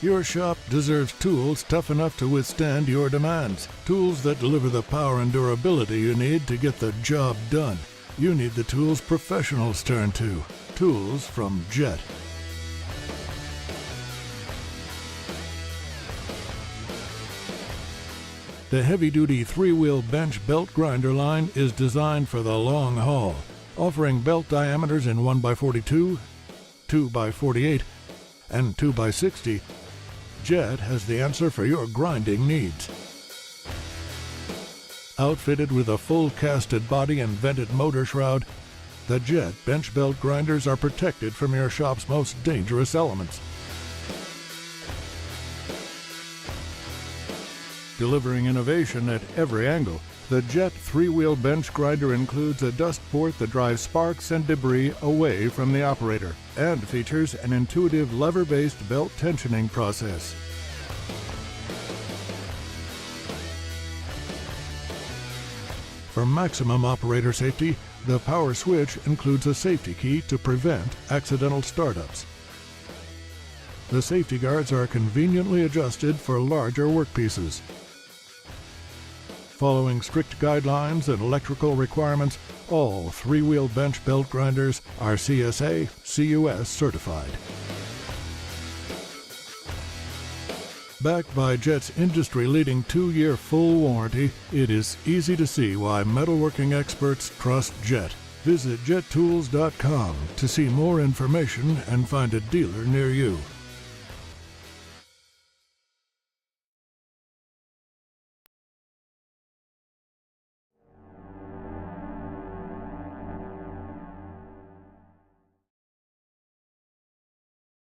Your shop deserves tools tough enough to withstand your demands. Tools that deliver the power and durability you need to get the job done. You need the tools professionals turn to. Tools from Jet. The heavy-duty three-wheel bench belt grinder line is designed for the long haul, offering belt diameters in 1x42, 2x48, and 2x60. Jet has the answer for your grinding needs. Outfitted with a full casted body and vented motor shroud, the Jet bench belt grinders are protected from your shop's most dangerous elements. Delivering innovation at every angle, the Jet three-wheel bench grinder includes a dust port that drives sparks and debris away from the operator and features an intuitive lever-based belt tensioning process. For maximum operator safety, the power switch includes a safety key to prevent accidental startups. The safety guards are conveniently adjusted for larger workpieces. Following strict guidelines and electrical requirements, all three-wheel bench belt grinders are CSA, CUS certified. Backed by Jet's industry-leading 2-year full warranty, it is easy to see why metalworking experts trust Jet. Visit jettools.com to see more information and find a dealer near you.